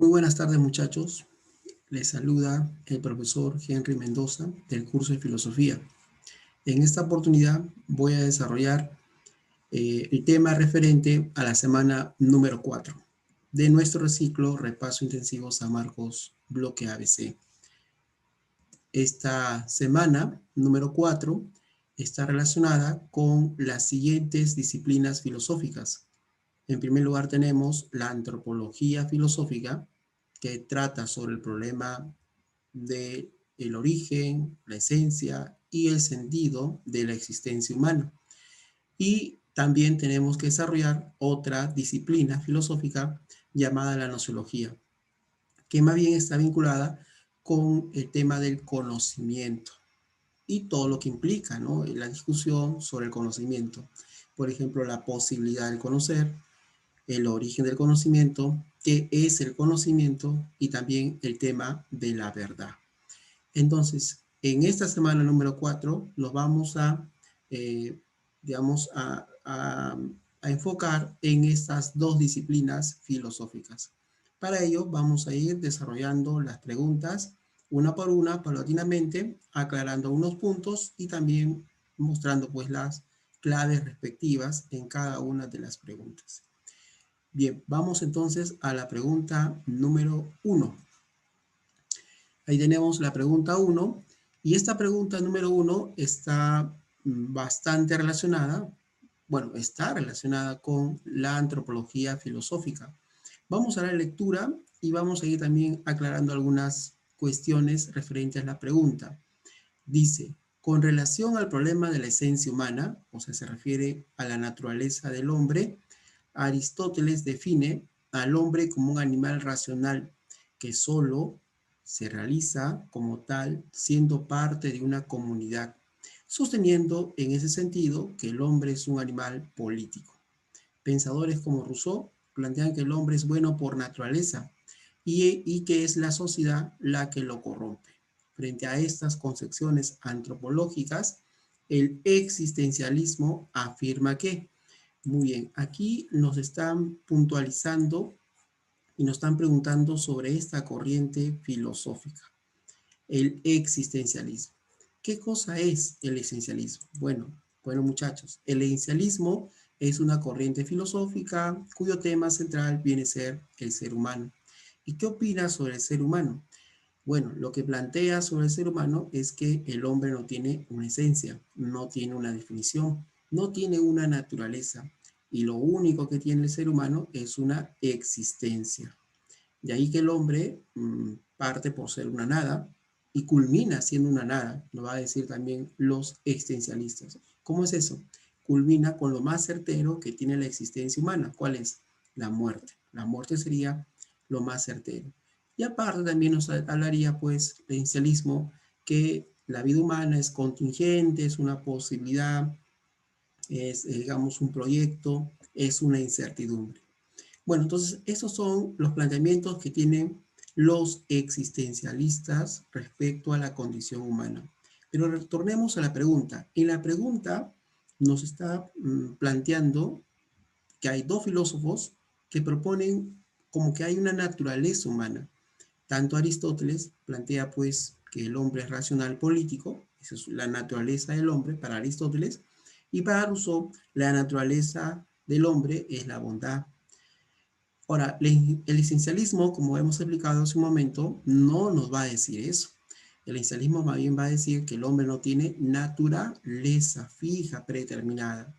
Muy buenas tardes, muchachos. Les saluda el profesor Henry Mendoza del curso de Filosofía. En esta oportunidad voy a desarrollar el tema referente a la semana número 4 de nuestro ciclo Repaso Intensivo San Marcos Bloque ABC. Esta semana número 4 está relacionada con las siguientes disciplinas filosóficas. En primer lugar tenemos la antropología filosófica, que trata sobre el problema del origen, la esencia y el sentido de la existencia humana. Y también tenemos que desarrollar otra disciplina filosófica llamada la gnoseología, que más bien está vinculada con el tema del conocimiento y todo lo que implica, ¿no? La discusión sobre el conocimiento. Por ejemplo, la posibilidad de conocer, el origen del conocimiento, qué es el conocimiento y también el tema de la verdad. Entonces, en esta semana número 4 nos vamos eh, digamos, a enfocar en estas dos disciplinas filosóficas. Para ello vamos a ir desarrollando las preguntas una por una, paulatinamente, aclarando unos puntos y también mostrando pues las claves respectivas en cada una de las preguntas. Bien, vamos entonces a la pregunta número 1. Ahí tenemos la pregunta 1 y esta pregunta número 1 está bastante relacionada, bueno, está relacionada con la antropología filosófica. Vamos a la lectura y vamos a ir también aclarando algunas cuestiones referentes a la pregunta. Dice, con relación al problema de la esencia humana, o sea, se refiere a la naturaleza del hombre, Aristóteles define al hombre como un animal racional que solo se realiza como tal siendo parte de una comunidad, sosteniendo en ese sentido que el hombre es un animal político. Pensadores como Rousseau plantean que el hombre es bueno por naturaleza y que es la sociedad la que lo corrompe. Frente a estas concepciones antropológicas, el existencialismo afirma que, muy bien, aquí nos están puntualizando y nos están preguntando sobre esta corriente filosófica, el existencialismo. ¿Qué cosa es el existencialismo? Bueno, muchachos, el existencialismo es una corriente filosófica cuyo tema central viene a ser el ser humano. ¿Y qué opina sobre el ser humano? Bueno, lo que plantea sobre el ser humano es que el hombre no tiene una esencia, no tiene una definición, no tiene una naturaleza. Y lo único que tiene el ser humano es una existencia. De ahí que el hombre parte por ser una nada y culmina siendo una nada, lo va a decir también los existencialistas. ¿Cómo es eso? Culmina con lo más certero que tiene la existencia humana. ¿Cuál es? La muerte. La muerte sería lo más certero. Y aparte también nos hablaría pues el existencialismo que la vida humana es contingente, es una posibilidad, es digamos un proyecto, es una incertidumbre. Bueno, entonces esos son los planteamientos que tienen los existencialistas respecto a la condición humana. Pero retornemos a la pregunta. En la pregunta nos está planteando que hay dos filósofos que proponen como que hay una naturaleza humana. Tanto Aristóteles plantea pues que el hombre es racional político, esa es la naturaleza del hombre para Aristóteles, y para Rousseau la naturaleza del hombre es la bondad. Ahora, el esencialismo, como hemos explicado hace un momento, no nos va a decir eso. El esencialismo más bien va a decir que el hombre no tiene naturaleza fija, predeterminada.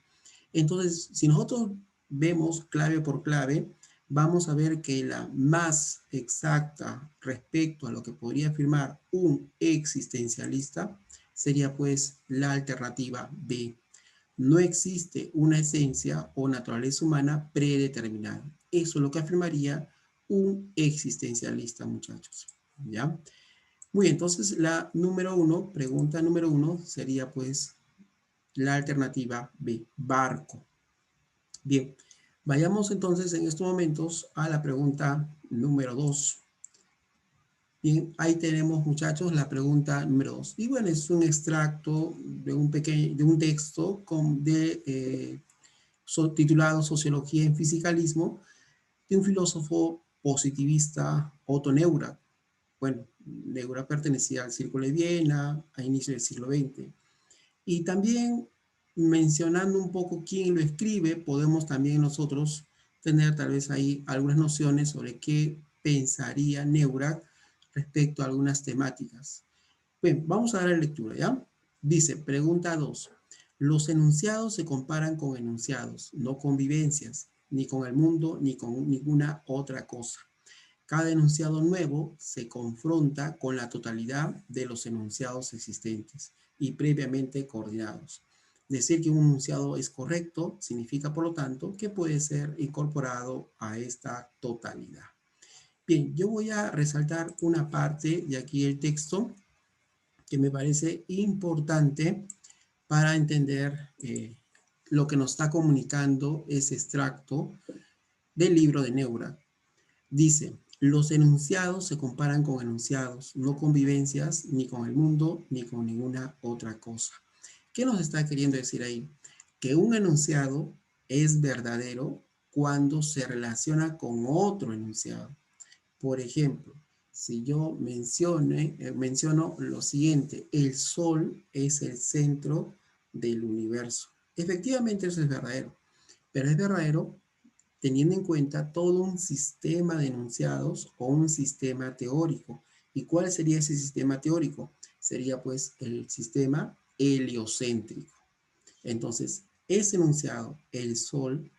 Entonces, si nosotros vemos clave por clave, vamos a ver que la más exacta respecto a lo que podría afirmar un existencialista sería pues la alternativa B. No existe una esencia o naturaleza humana predeterminada. Eso es lo que afirmaría un existencialista, muchachos. ¿Ya? Muy bien, entonces la número 1, pregunta número 1, sería pues la alternativa B, barco. Bien, vayamos entonces en estos momentos a la pregunta número 2. Bien, ahí tenemos, muchachos, la pregunta número 2. Y bueno, es un extracto de un texto titulado Sociología en Fisicalismo, de un filósofo positivista Otto Neurath. Bueno, Neurath pertenecía al Círculo de Viena a inicios del siglo XX. Y también mencionando un poco quién lo escribe, podemos también nosotros tener tal vez ahí algunas nociones sobre qué pensaría Neurath respecto a algunas temáticas. Bien, vamos a dar lectura, ¿ya? Dice, pregunta 2. Los enunciados se comparan con enunciados, no con vivencias, ni con el mundo, ni con ninguna otra cosa. Cada enunciado nuevo se confronta con la totalidad de los enunciados existentes y previamente coordinados. Decir que un enunciado es correcto significa, por lo tanto, que puede ser incorporado a esta totalidad. Bien, yo voy a resaltar una parte de aquí el texto que me parece importante para entender lo que nos está comunicando ese extracto del libro de Neurath. Dice, los enunciados se comparan con enunciados, no con vivencias, ni con el mundo, ni con ninguna otra cosa. ¿Qué nos está queriendo decir ahí? Que un enunciado es verdadero cuando se relaciona con otro enunciado. Por ejemplo, si yo menciono lo siguiente, el Sol es el centro del universo. Efectivamente eso es verdadero, pero es verdadero teniendo en cuenta todo un sistema de enunciados o un sistema teórico. ¿Y cuál sería ese sistema teórico? Sería pues el sistema heliocéntrico. Entonces, ese enunciado, el Sol,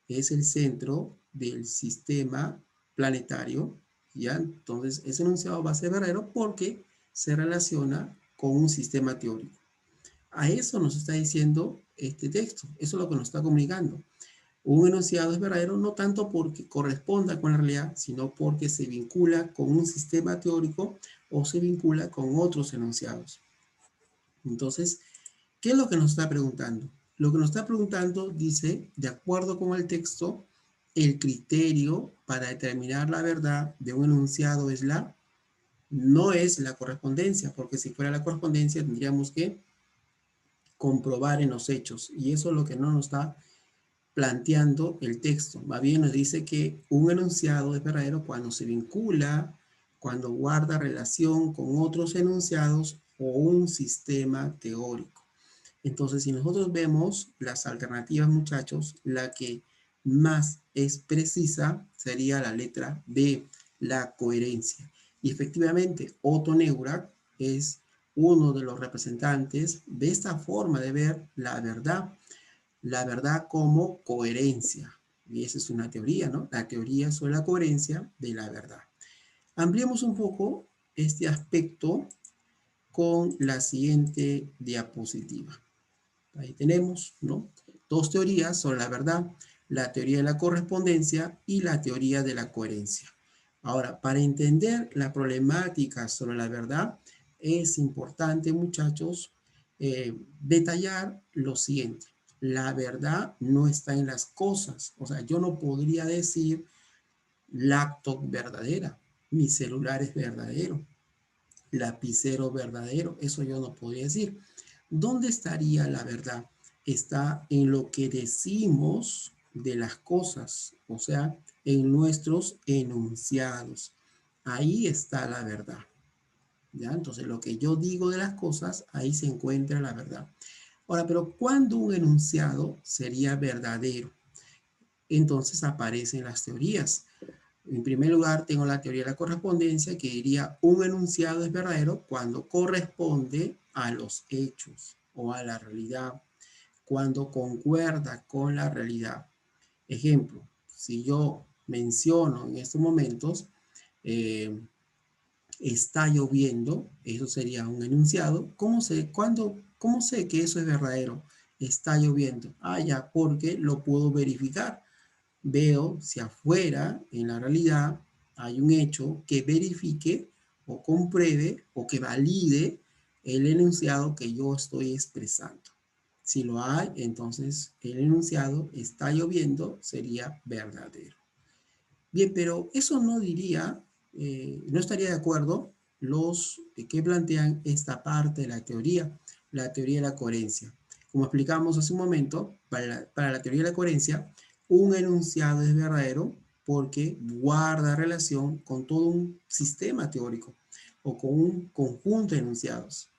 es el centro del sistema planetario, ¿ya? Entonces, ese enunciado va a ser verdadero porque se relaciona con un sistema teórico. A eso nos está diciendo este texto, eso es lo que nos está comunicando. Un enunciado es verdadero no tanto porque corresponda con la realidad, sino porque se vincula con un sistema teórico o se vincula con otros enunciados. Entonces, ¿qué es lo que nos está preguntando? Lo que nos está preguntando dice, de acuerdo con el texto, el criterio para determinar la verdad de un enunciado no es la correspondencia, porque si fuera la correspondencia tendríamos que comprobar en los hechos, y eso es lo que no nos está planteando el texto. Más bien nos dice que un enunciado es verdadero cuando se vincula, cuando guarda relación con otros enunciados o un sistema teórico. Entonces, si nosotros vemos las alternativas, muchachos, la que más es precisa sería la letra B, la coherencia. Y efectivamente, Otto Neurath es uno de los representantes de esta forma de ver la verdad como coherencia. Y esa es una teoría, ¿no? La teoría sobre la coherencia de la verdad. Ampliemos un poco este aspecto con la siguiente diapositiva. Ahí tenemos, ¿no? Dos teorías sobre la verdad, la teoría de la correspondencia y la teoría de la coherencia. Ahora, para entender la problemática sobre la verdad, es importante, muchachos, detallar lo siguiente. La verdad no está en las cosas. O sea, yo no podría decir laptop verdadera, mi celular es verdadero, lapicero verdadero, eso yo no podría decir. ¿Dónde estaría la verdad? Está en lo que decimos de las cosas, o sea, en nuestros enunciados. Ahí está la verdad. ¿Ya? Entonces, lo que yo digo de las cosas, ahí se encuentra la verdad. Ahora, pero ¿cuándo un enunciado sería verdadero? Entonces aparecen las teorías. En primer lugar, tengo la teoría de la correspondencia que diría un enunciado es verdadero cuando corresponde a los hechos o a la realidad, cuando concuerda con la realidad. Ejemplo, si yo menciono en estos momentos, eh, está lloviendo, eso sería un enunciado. ¿Cómo sé que eso es verdadero? Está lloviendo. Ah, ya, porque lo puedo verificar. Veo si afuera, en la realidad, hay un hecho que verifique o compruebe o que valide el enunciado que yo estoy expresando. Si lo hay, entonces el enunciado está lloviendo sería verdadero. Bien, pero eso no diría, no estaría de acuerdo los que plantean esta parte de la teoría de la coherencia. Como explicamos hace un momento, para la teoría de la coherencia, un enunciado es verdadero porque guarda relación con todo un sistema teórico o con un conjunto de enunciados.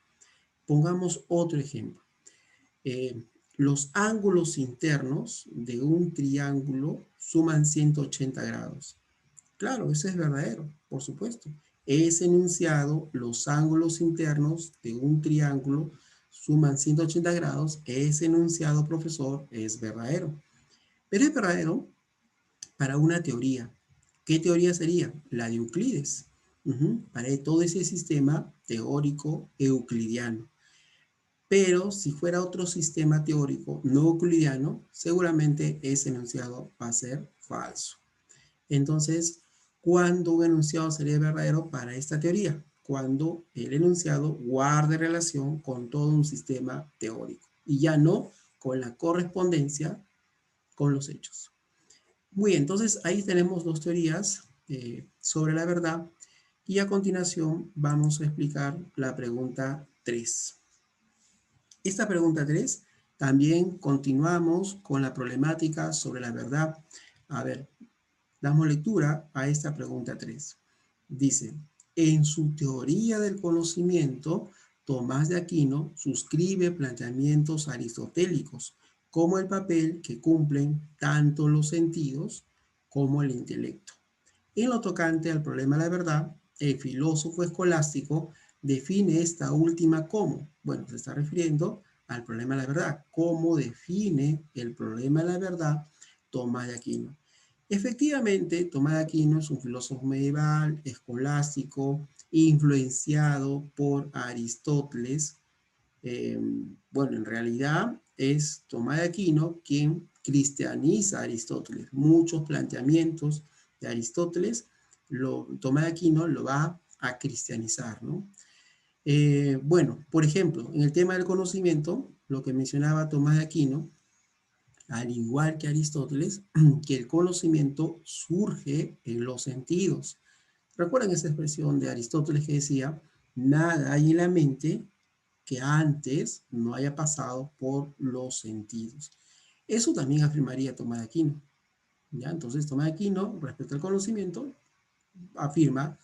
Pongamos otro ejemplo. Los ángulos internos de un triángulo suman 180 grados. Claro, eso es verdadero, por supuesto. Ese enunciado, los ángulos internos de un triángulo suman 180 grados. Ese enunciado, profesor, es verdadero. Pero es verdadero para una teoría. ¿Qué teoría sería? La de Euclides. Para todo ese sistema teórico euclidiano. Pero si fuera otro sistema teórico no euclidiano, seguramente ese enunciado va a ser falso. Entonces, ¿cuándo un enunciado sería verdadero para esta teoría? Cuando el enunciado guarde relación con todo un sistema teórico y ya no con la correspondencia con los hechos. Muy bien, entonces ahí tenemos dos teorías sobre la verdad y a continuación vamos a explicar la pregunta 3. Esta pregunta 3 también continuamos con la problemática sobre la verdad. A ver, damos lectura a esta pregunta 3. Dice, en su teoría del conocimiento, Tomás de Aquino suscribe planteamientos aristotélicos como el papel que cumplen tanto los sentidos como el intelecto. En lo tocante al problema de la verdad, el filósofo escolástico define esta última como. Bueno, se está refiriendo al problema de la verdad. ¿Cómo define el problema de la verdad Tomás de Aquino? Efectivamente, Tomás de Aquino es un filósofo medieval, escolástico, influenciado por Aristóteles. Bueno, en realidad es Tomás de Aquino quien cristianiza a Aristóteles. Muchos planteamientos de Aristóteles, Tomás de Aquino lo va a cristianizar, ¿no? Bueno, por ejemplo, en el tema del conocimiento, lo que mencionaba Tomás de Aquino, al igual que Aristóteles, que el conocimiento surge en los sentidos. ¿Recuerdan esa expresión de Aristóteles que decía, nada hay en la mente que antes no haya pasado por los sentidos? Eso también afirmaría Tomás de Aquino. ¿Ya? Entonces, Tomás de Aquino, respecto al conocimiento, afirma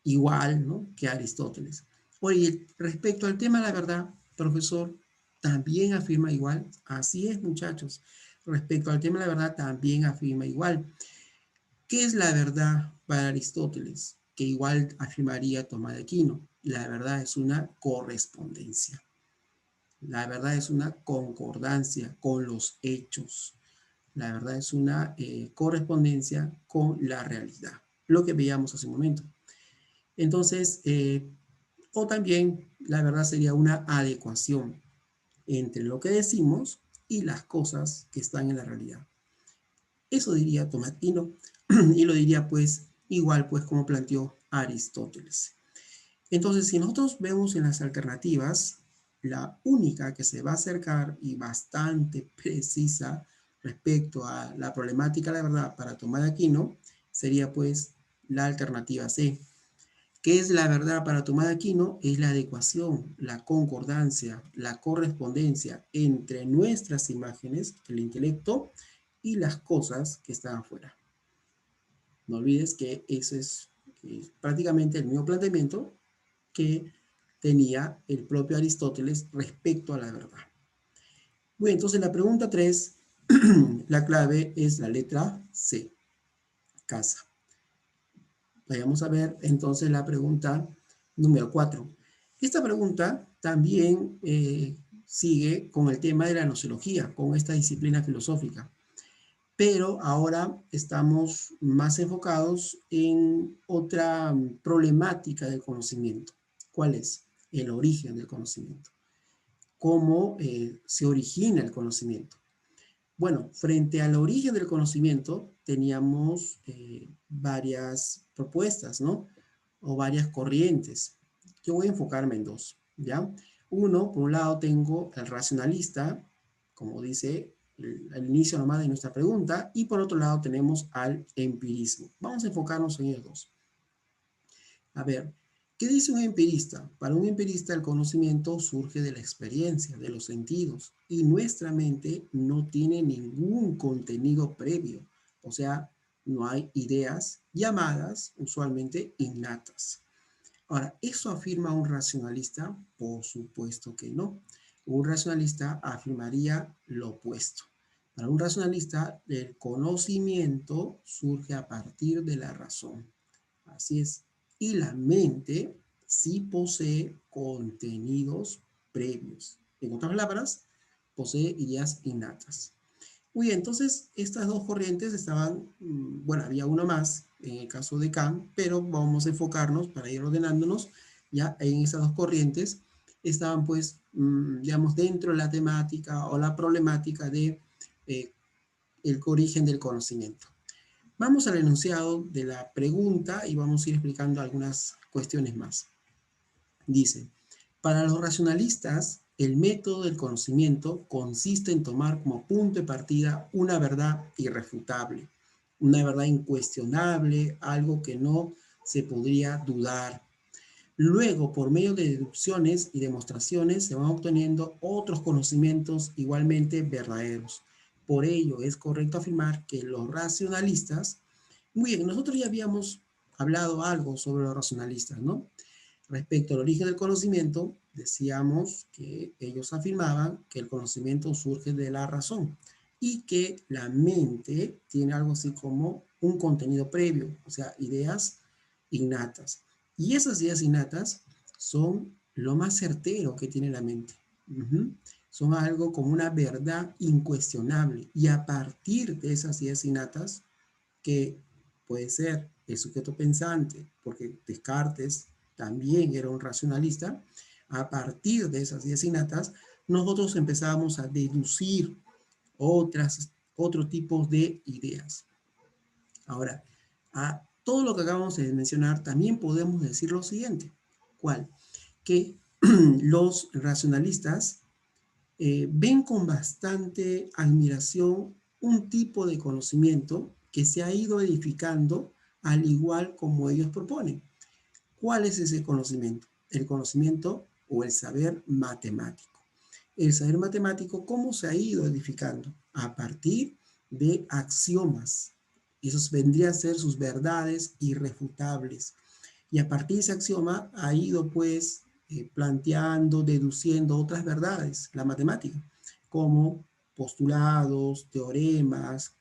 igual, ¿no?, que Aristóteles. Oye, respecto al tema de la verdad, profesor, también afirma igual. Así es, muchachos. Respecto al tema de la verdad, también afirma igual. ¿Qué es la verdad para Aristóteles? Que igual afirmaría Tomás de Aquino. La verdad es una correspondencia. La verdad es una concordancia con los hechos. La verdad es una correspondencia con la realidad. Lo que veíamos hace un momento. Entonces, o también la verdad sería una adecuación entre lo que decimos y las cosas que están en la realidad. Eso diría Tomás Aquino y lo diría pues igual pues como planteó Aristóteles. Entonces, si nosotros vemos en las alternativas, la única que se va a acercar y bastante precisa respecto a la problemática de la verdad para Tomás de Aquino sería pues la alternativa C. ¿Qué es la verdad para Tomás de Aquino? Es la adecuación, la concordancia, la correspondencia entre nuestras imágenes, el intelecto, y las cosas que están afuera. No olvides que ese es prácticamente el mismo planteamiento que tenía el propio Aristóteles respecto a la verdad. Bueno, entonces la pregunta 3, la clave es la letra C, casa. Vayamos a ver entonces la pregunta número 4. Esta pregunta también sigue con el tema de la gnoseología, con esta disciplina filosófica. Pero ahora estamos más enfocados en otra problemática del conocimiento. ¿Cuál es? El origen del conocimiento. ¿Cómo se origina el conocimiento? Bueno, frente al origen del conocimiento teníamos varias propuestas, ¿no? O varias corrientes. Yo voy a enfocarme en dos, ¿ya? Uno, por un lado tengo el racionalista, como dice el inicio nomás de nuestra pregunta, y por otro lado tenemos al empirismo. Vamos a enfocarnos en ellos dos. A ver, ¿qué dice un empirista? Para un empirista el conocimiento surge de la experiencia, de los sentidos, y nuestra mente no tiene ningún contenido previo. O sea, No hay ideas llamadas usualmente innatas. Ahora, ¿eso afirma un racionalista? Por supuesto que no. Un racionalista afirmaría lo opuesto. Para un racionalista, el conocimiento surge a partir de la razón. Así es. Y la mente sí posee contenidos previos. En otras palabras, posee ideas innatas. Muy bien, entonces estas dos corrientes estaban, bueno, había una más en el caso de Kant, pero vamos a enfocarnos para ir ordenándonos ya en esas dos corrientes. Estaban pues, digamos, dentro de la temática o la problemática de el origen del conocimiento. Vamos al enunciado de la pregunta y vamos a ir explicando algunas cuestiones más. Dice, para los racionalistas, el método del conocimiento consiste en tomar como punto de partida una verdad irrefutable, una verdad incuestionable, algo que no se podría dudar. Luego, por medio de deducciones y demostraciones, se van obteniendo otros conocimientos igualmente verdaderos. Por ello, es correcto afirmar que los racionalistas, muy bien, nosotros ya habíamos hablado algo sobre los racionalistas, ¿no? Respecto al origen del conocimiento, decíamos que ellos afirmaban que el conocimiento surge de la razón y que la mente tiene algo así como un contenido previo, o sea, ideas innatas. Y esas ideas innatas son lo más certero que tiene la mente. Son algo como una verdad incuestionable. Y a partir de esas ideas innatas, que puede ser el sujeto pensante, porque Descartes también era un racionalista, a partir de esas ideas innatas, nosotros empezamos a deducir otros tipos de ideas. Ahora, a todo lo que acabamos de mencionar, también podemos decir lo siguiente. ¿Cuál? Que los racionalistas ven con bastante admiración un tipo de conocimiento que se ha ido edificando al igual como ellos proponen. ¿Cuál es ese conocimiento? El conocimiento o el saber matemático. El saber matemático, ¿cómo se ha ido edificando? A partir de axiomas. Esos vendrían a ser sus verdades irrefutables. Y a partir de ese axioma ha ido pues planteando, deduciendo otras verdades, la matemática, como postulados, teoremas,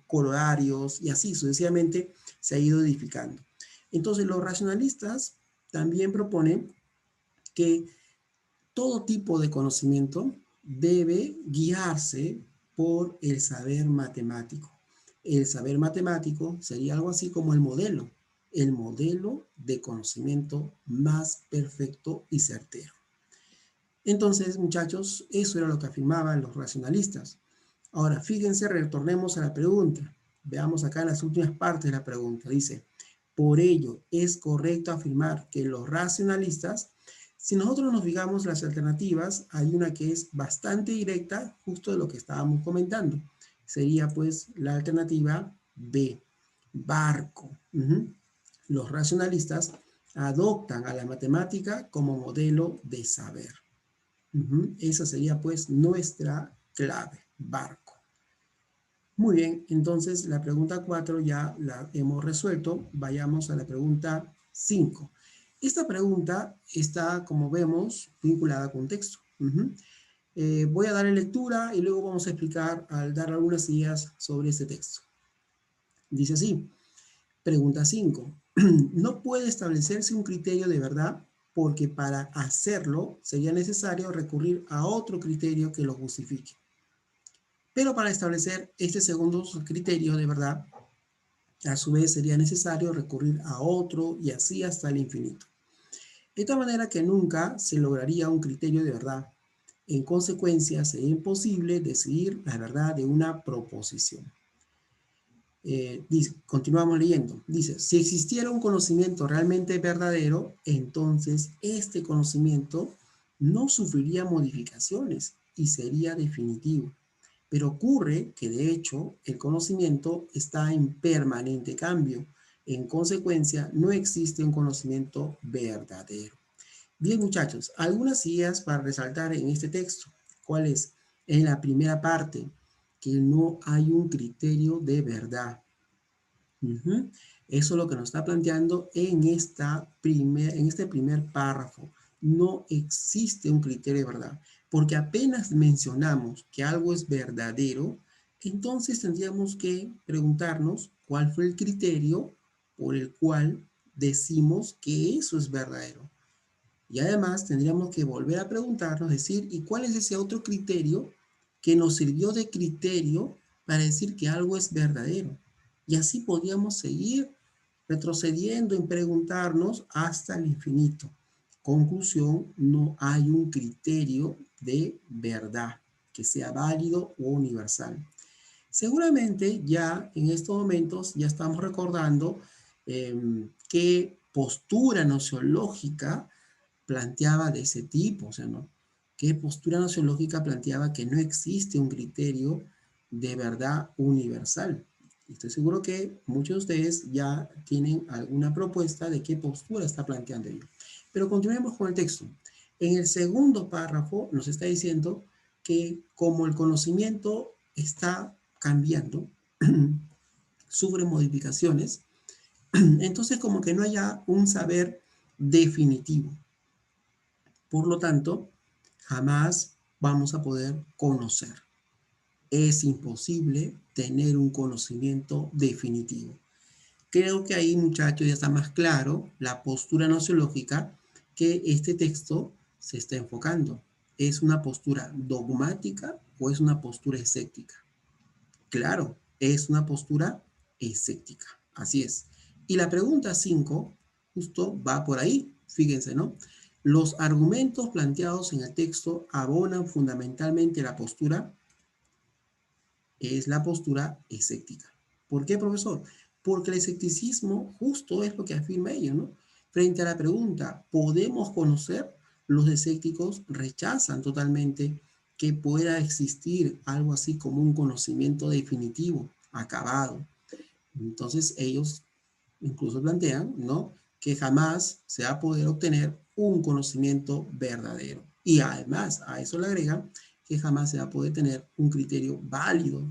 corolarios y así sucesivamente se ha ido edificando. Entonces los racionalistas también proponen que todo tipo de conocimiento debe guiarse por el saber matemático. El saber matemático sería algo así como el modelo de conocimiento más perfecto y certero. Entonces, muchachos, eso era lo que afirmaban los racionalistas. Ahora, fíjense, retornemos a la pregunta. Veamos acá en las últimas partes de la pregunta. Dice, por ello, es correcto afirmar que los racionalistas, si nosotros nos fijamos las alternativas, hay una que es bastante directa, justo de lo que estábamos comentando. Sería pues la alternativa B, barco. Los racionalistas adoptan a la matemática como modelo de saber. Esa sería pues nuestra clave, barco. Muy bien, entonces la pregunta 4 ya la hemos resuelto. Vayamos a la pregunta 5. Esta pregunta está, como vemos, vinculada con texto. Voy a darle lectura y luego vamos a explicar al dar algunas ideas sobre este texto. Dice así, pregunta 5. No puede establecerse un criterio de verdad porque para hacerlo sería necesario recurrir a otro criterio que lo justifique. Pero para establecer este segundo criterio de verdad, a su vez sería necesario recurrir a otro y así hasta el infinito. De tal manera que nunca se lograría un criterio de verdad. En consecuencia, sería imposible decidir la verdad de una proposición. Continuamos leyendo. Dice, si existiera un conocimiento realmente verdadero, entonces este conocimiento no sufriría modificaciones y sería definitivo. Pero ocurre que de hecho el conocimiento está en permanente cambio. En consecuencia, no existe un conocimiento verdadero. Bien, muchachos, algunas ideas para resaltar en este texto. ¿Cuál es? En la primera parte, que no hay un criterio de verdad. Ujú. Eso es lo que nos está planteando en este primer párrafo. No existe un criterio de verdad, porque apenas mencionamos que algo es verdadero, entonces tendríamos que preguntarnos cuál fue el criterio por el cual decimos que eso es verdadero. Y además tendríamos que volver a preguntarnos, decir, ¿y cuál es ese otro criterio que nos sirvió de criterio para decir que algo es verdadero? Y así podríamos seguir retrocediendo en preguntarnos hasta el infinito. Conclusión, no hay un criterio de verdad que sea válido o universal. Seguramente ya en estos momentos ya estamos recordando qué postura nociológica planteaba de ese tipo, o sea, ¿no? ¿Qué postura nociológica planteaba que no existe un criterio de verdad universal? Estoy seguro que muchos de ustedes ya tienen alguna propuesta de qué postura está planteando ello. Pero continuemos con el texto. En el segundo párrafo nos está diciendo que como el conocimiento está cambiando, sufre modificaciones, entonces como que no haya un saber definitivo. Por lo tanto, jamás vamos a poder conocer. Es imposible tener un conocimiento definitivo. Creo que ahí, muchachos, ya está más claro la postura nociológica que este texto se está enfocando. ¿Es una postura dogmática o es una postura escéptica? Claro, es una postura escéptica. Así es. Y la pregunta 5 justo va por ahí. Fíjense, ¿no? Los argumentos planteados en el texto abonan fundamentalmente la postura, es la postura escéptica. ¿Por qué, profesor? Porque el escepticismo justo es lo que afirma ello, ¿no? Frente a la pregunta, ¿podemos conocer? Los escépticos rechazan totalmente que pueda existir algo así como un conocimiento definitivo, acabado. Entonces ellos incluso plantean, ¿no?, que jamás se va a poder obtener un conocimiento verdadero. Y además a eso le agregan que jamás se va a poder tener un criterio válido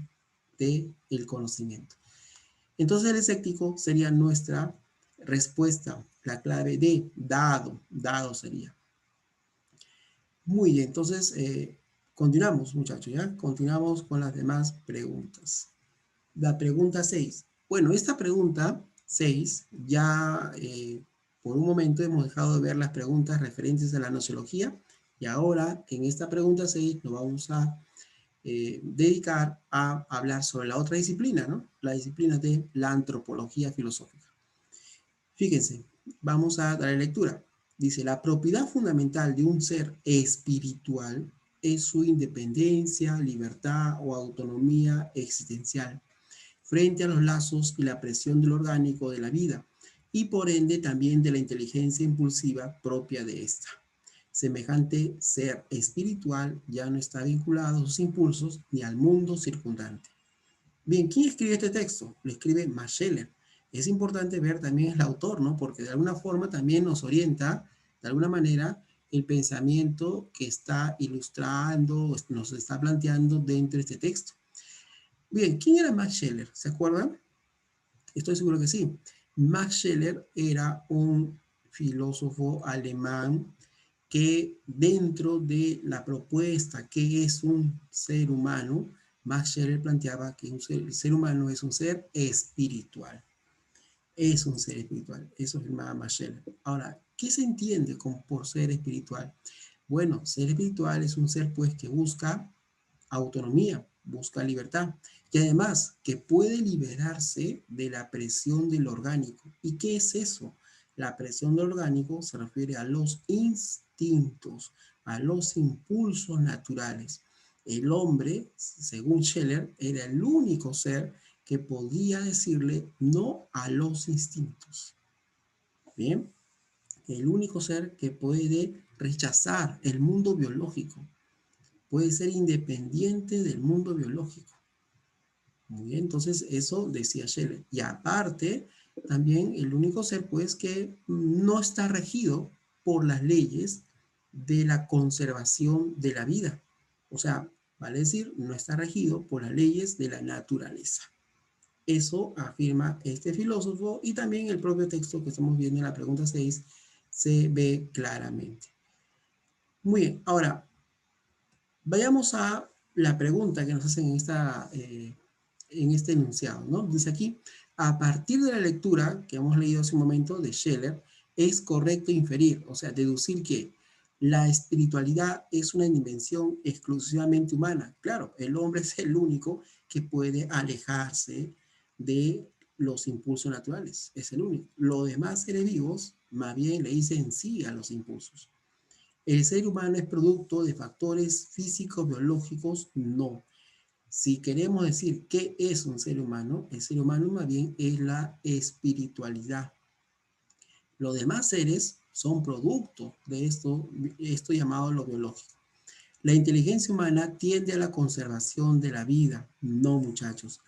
del conocimiento. Entonces el escéptico sería nuestra respuesta, la clave de dado sería. Muy bien, entonces continuamos, muchachos, ¿ya? Continuamos con las demás preguntas. La pregunta 6. Bueno, esta pregunta 6 ya por un momento hemos dejado de ver las preguntas referentes a la nociología y ahora en esta pregunta 6 nos vamos a dedicar a hablar sobre la otra disciplina, ¿no? La disciplina de la antropología filosófica. Fíjense, vamos a darle lectura. Dice, la propiedad fundamental de un ser espiritual es su independencia, libertad o autonomía existencial frente a los lazos y la presión del orgánico de la vida, y por ende también de la inteligencia impulsiva propia de esta. Semejante ser espiritual ya no está vinculado a sus impulsos ni al mundo circundante. Bien, ¿quién escribe este texto? Lo escribe Max Scheler. Es importante ver también el autor, ¿no? Porque de alguna forma también nos orienta, de alguna manera, el pensamiento que está ilustrando, nos está planteando dentro de este texto. Bien, ¿quién era Max Scheler? ¿Se acuerdan? Estoy seguro que sí. Max Scheler era un filósofo alemán que dentro de la propuesta que es un ser humano, Max Scheler planteaba que el ser humano es un ser espiritual. Es un ser espiritual. Eso afirmaba Max Scheler. Ahora, ¿qué se entiende por ser espiritual? Bueno, ser espiritual es un ser pues que busca autonomía, busca libertad y además que puede liberarse de la presión del orgánico. ¿Y qué es eso? La presión del orgánico se refiere a los instintos, a los impulsos naturales. El hombre, según Scheler, era el único ser que podía decirle no a los instintos. Bien, el único ser que puede rechazar el mundo biológico, puede ser independiente del mundo biológico. Muy bien, entonces eso decía Scheler. Y aparte, también el único ser, pues, que no está regido por las leyes de la conservación de la vida. O sea, vale decir, no está regido por las leyes de la naturaleza. Eso afirma este filósofo y también el propio texto que estamos viendo en la pregunta 6 se ve claramente. Muy bien, ahora vayamos a la pregunta que nos hacen en este enunciado, ¿no? Dice aquí, a partir de la lectura que hemos leído hace un momento de Scheller, es correcto inferir, o sea, deducir que la espiritualidad es una dimensión exclusivamente humana. Claro, el hombre es el único que puede alejarse de los impulsos naturales, es el único. Los demás seres vivos más bien le dicen sí a los impulsos. ¿El ser humano es producto de factores físicos, biológicos? No. Si queremos decir qué es un ser humano, el ser humano más bien es la espiritualidad. Los demás seres son producto de esto llamado lo biológico. La inteligencia humana tiende a la conservación de la vida. No, muchachos.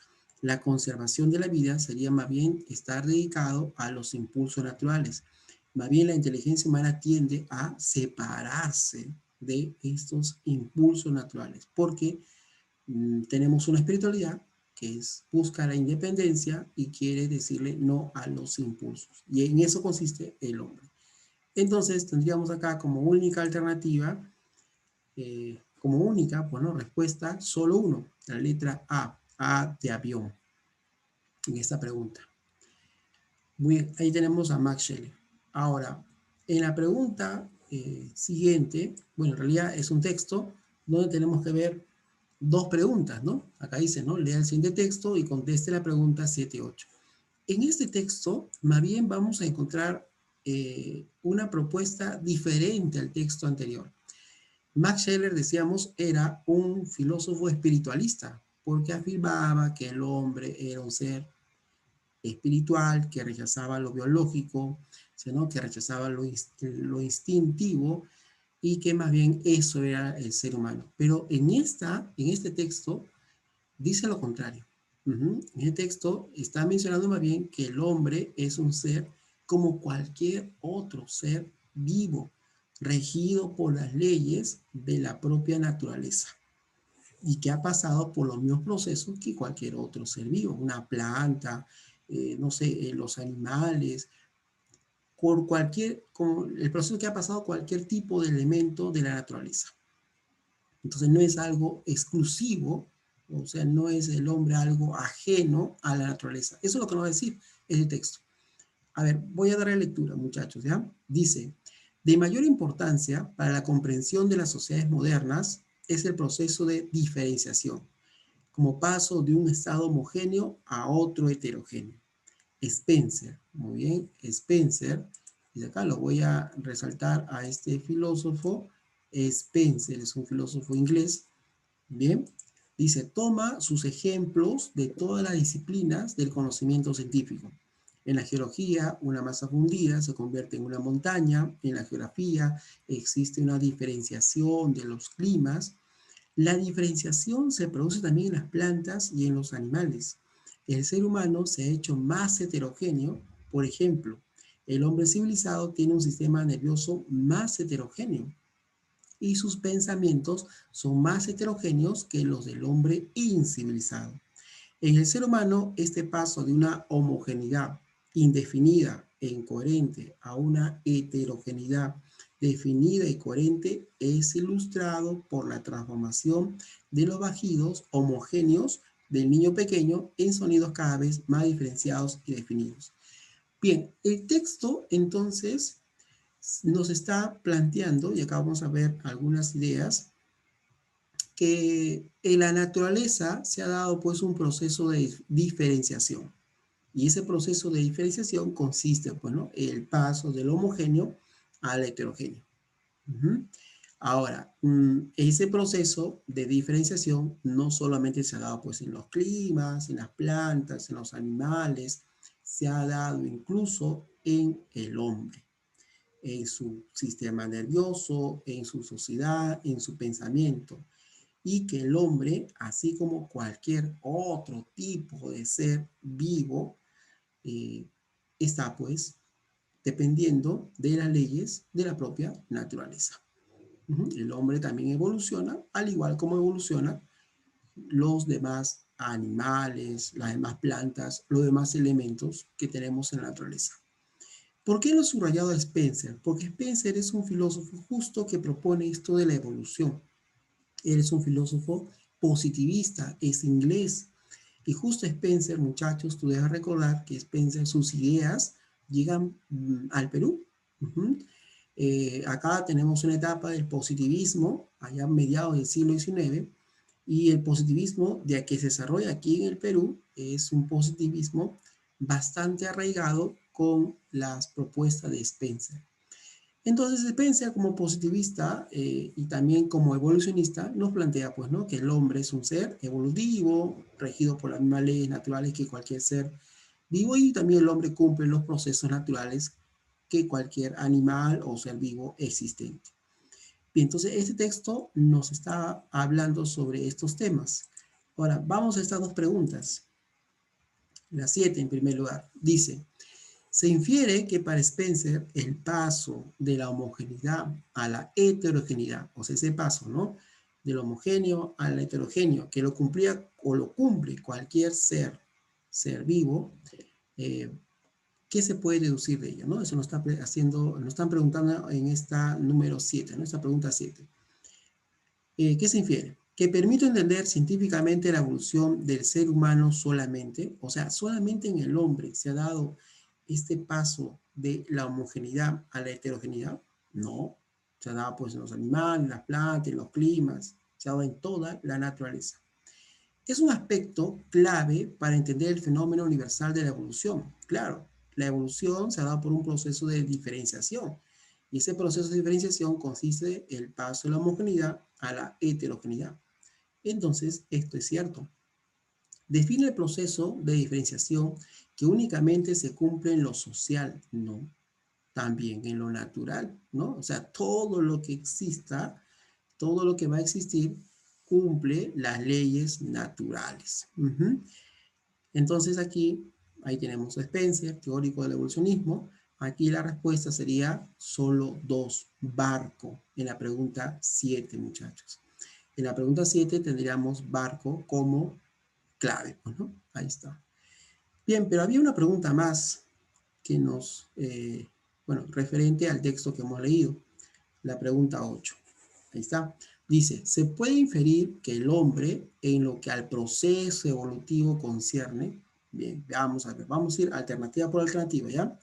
La conservación de la vida sería más bien estar dedicado a los impulsos naturales. Más bien la inteligencia humana tiende a separarse de estos impulsos naturales, porque tenemos una espiritualidad que busca la independencia y quiere decirle no a los impulsos. Y en eso consiste el hombre. Entonces tendríamos acá como única alternativa, como única, bueno, respuesta, solo uno, la letra A de avión, en esta pregunta. Muy bien, ahí tenemos a Max Scheler. Ahora, en la pregunta siguiente, bueno, en realidad es un texto donde tenemos que ver dos preguntas, ¿no? Acá dice, ¿no? Lea el siguiente texto y conteste la pregunta 7 y 8. En este texto, más bien vamos a encontrar una propuesta diferente al texto anterior. Max Scheler, decíamos, era un filósofo espiritualista, porque afirmaba que el hombre era un ser espiritual, que rechazaba lo biológico, sino que rechazaba lo instintivo, y que más bien eso era el ser humano. Pero en este texto dice lo contrario. En el texto está mencionando más bien que el hombre es un ser como cualquier otro ser vivo, regido por las leyes de la propia naturaleza y que ha pasado por los mismos procesos que cualquier otro ser vivo, una planta, no sé, los animales, con el proceso que ha pasado cualquier tipo de elemento de la naturaleza. Entonces no es algo exclusivo, o sea, no es el hombre algo ajeno a la naturaleza. Eso es lo que nos va a decir ese texto. A ver, voy a darle lectura, muchachos, ¿ya? Dice, de mayor importancia para la comprensión de las sociedades modernas es el proceso de diferenciación, como paso de un estado homogéneo a otro heterogéneo. Spencer, muy bien, Spencer, y acá lo voy a resaltar a este filósofo. Spencer es un filósofo inglés, bien, dice, toma sus ejemplos de todas las disciplinas del conocimiento científico. En la geología, una masa fundida se convierte en una montaña. En la geografía existe una diferenciación de los climas. La diferenciación se produce también en las plantas y en los animales. El ser humano se ha hecho más heterogéneo. Por ejemplo, el hombre civilizado tiene un sistema nervioso más heterogéneo y sus pensamientos son más heterogéneos que los del hombre incivilizado. En el ser humano, este paso de una homogeneidad indefinida e incoherente a una heterogeneidad definida y coherente es ilustrado por la transformación de los bajidos homogéneos del niño pequeño en sonidos cada vez más diferenciados y definidos. Bien, el texto entonces nos está planteando, y acá vamos a ver algunas ideas, que en la naturaleza se ha dado pues un proceso de diferenciación. Y ese proceso de diferenciación consiste, bueno, en el paso del homogéneo al heterogéneo. Ahora, ese proceso de diferenciación no solamente se ha dado pues en los climas, en las plantas, en los animales, se ha dado incluso en el hombre, en su sistema nervioso, en su sociedad, en su pensamiento. Y que el hombre, así como cualquier otro tipo de ser vivo, eh, está pues dependiendo de las leyes de la propia naturaleza. El hombre también evoluciona, al igual como evolucionan los demás animales, las demás plantas, los demás elementos que tenemos en la naturaleza. ¿Por qué lo he subrayado a Spencer? Porque Spencer es un filósofo justo que propone esto de la evolución. Él es un filósofo positivista, es inglés. Y justo Spencer, muchachos, tú debes recordar que Spencer, sus ideas llegan al Perú. Acá tenemos una etapa del positivismo, allá a mediados del siglo XIX, y el positivismo de que se desarrolla aquí en el Perú es un positivismo bastante arraigado con las propuestas de Spencer. Entonces Spencer como positivista y también como evolucionista nos plantea pues, ¿no? que el hombre es un ser evolutivo, regido por las mismas leyes naturales que cualquier ser vivo y también el hombre cumple los procesos naturales que cualquier animal o ser vivo existente. Bien, entonces este texto nos está hablando sobre estos temas. Ahora, vamos a estas dos preguntas. La 7 en primer lugar. Dice, se infiere que para Spencer el paso de la homogeneidad a la heterogeneidad, o sea, ese paso, ¿no? Del homogéneo al heterogéneo, que lo cumplía o lo cumple cualquier ser vivo, eh, ¿qué se puede deducir de ello? ¿No? Eso nos están preguntando en esta número 7, ¿no? Esta pregunta 7. ¿Qué se infiere? Que permite entender científicamente la evolución del ser humano solamente, o sea, solamente en el hombre se ha dado este paso de la homogeneidad a la heterogeneidad. No, se ha dado pues en los animales, en las plantas, en los climas, se ha dado en toda la naturaleza. Es un aspecto clave para entender el fenómeno universal de la evolución. Claro, la evolución se ha dado por un proceso de diferenciación. Y ese proceso de diferenciación consiste en el paso de la homogeneidad a la heterogeneidad. Entonces, esto es cierto. Define el proceso de diferenciación que únicamente se cumple en lo social, no, también en lo natural, ¿no? O sea, todo lo que exista, todo lo que va a existir, cumple las leyes naturales. Entonces aquí, ahí tenemos a Spencer, teórico del evolucionismo. Aquí la respuesta sería solo dos, barco, en la pregunta 7, muchachos. En la pregunta 7 tendríamos barco como clave, ¿no? Ahí está. Bien, pero había una pregunta más que nos, bueno, referente al texto que hemos leído, la pregunta 8. Ahí está. Dice, ¿se puede inferir que el hombre, en lo que al proceso evolutivo concierne? Bien, veamos a ver, vamos a ir alternativa por alternativa, ¿ya?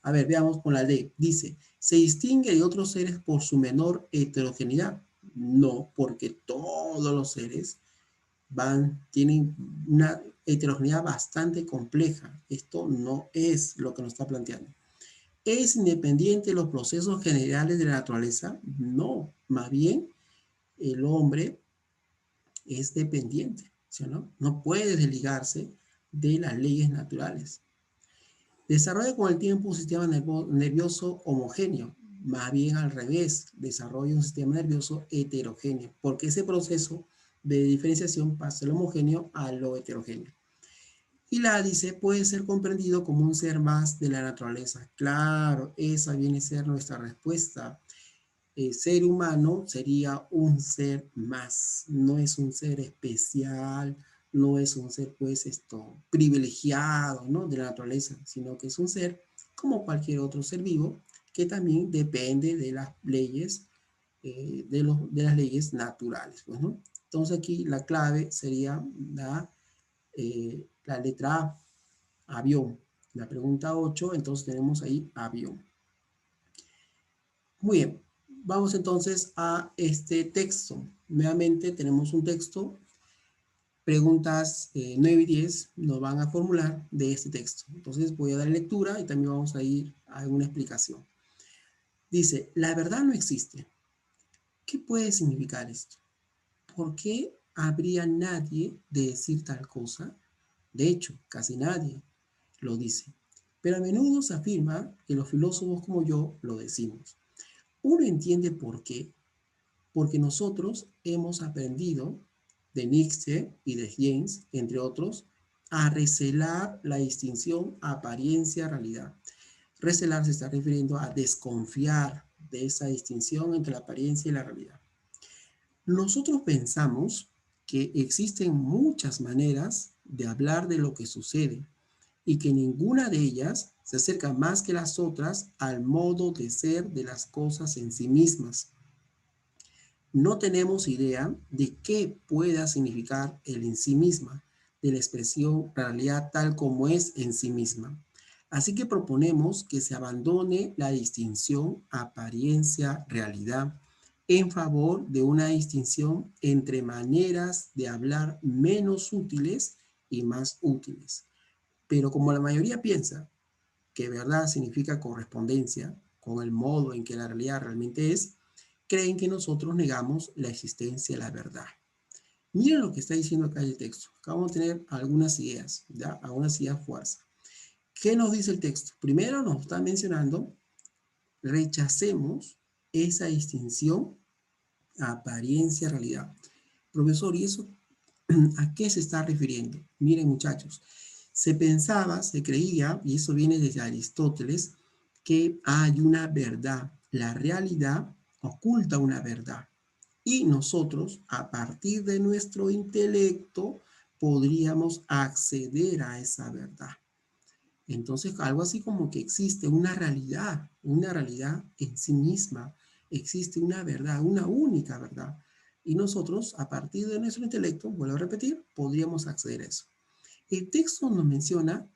A ver, veamos con la D. Dice, ¿se distingue de otros seres por su menor heterogeneidad? No, porque todos los seres tienen una heterogeneidad bastante compleja. Esto no es lo que nos está planteando. ¿Es independiente de los procesos generales de la naturaleza? No, más bien el hombre es dependiente, ¿sí o no? No puede desligarse de las leyes naturales. Desarrolla con el tiempo un sistema nervioso homogéneo, más bien al revés, desarrolla un sistema nervioso heterogéneo, porque ese proceso de diferenciación pasa de lo homogéneo a lo heterogéneo. Y la dice, puede ser comprendido como un ser más de la naturaleza. Claro, esa viene a ser nuestra respuesta. El ser humano sería un ser más, no es un ser especial, no es un ser pues privilegiado, ¿no? De la naturaleza, sino que es un ser como cualquier otro ser vivo que también depende de las leyes, de las leyes naturales, pues, ¿no? Entonces aquí la clave sería la letra A, avión. La pregunta 8, entonces tenemos ahí avión. Muy bien, vamos entonces a este texto. Nuevamente tenemos un texto, preguntas 9 y 10 nos van a formular de este texto. Entonces voy a dar lectura y también vamos a ir a una explicación. Dice, la verdad no existe. ¿Qué puede significar esto? ¿Por qué habría nadie de decir tal cosa? De hecho, casi nadie lo dice. Pero a menudo se afirma que los filósofos como yo lo decimos. Uno entiende por qué, porque nosotros hemos aprendido de Nietzsche y de James, entre otros, a recelar la distinción apariencia-realidad. Recelar se está refiriendo a desconfiar de esa distinción entre la apariencia y la realidad. Nosotros pensamos que existen muchas maneras de hablar de lo que sucede y que ninguna de ellas se acerca más que las otras al modo de ser de las cosas en sí mismas. No tenemos idea de qué pueda significar el en sí misma, de la expresión realidad tal como es en sí misma. Así que proponemos que se abandone la distinción apariencia-realidad en favor de una distinción entre maneras de hablar menos útiles y más útiles. Pero como la mayoría piensa que verdad significa correspondencia con el modo en que la realidad realmente es, creen que nosotros negamos la existencia de la verdad. Miren lo que está diciendo acá el texto. Acá vamos a tener algunas ideas, ¿ya? Algunas ideas fuerzas. ¿Qué nos dice el texto? Primero nos está mencionando, rechacemos esa distinción apariencia-realidad. Profesor, ¿y eso a qué se está refiriendo? Miren, muchachos, se pensaba, se creía, y eso viene desde Aristóteles, que hay una verdad. La realidad oculta una verdad. Y nosotros, a partir de nuestro intelecto, podríamos acceder a esa verdad. Entonces, algo así como que existe una realidad en sí misma, existe una verdad, una única verdad. Y nosotros, a partir de nuestro intelecto, vuelvo a repetir, podríamos acceder a eso. El texto nos menciona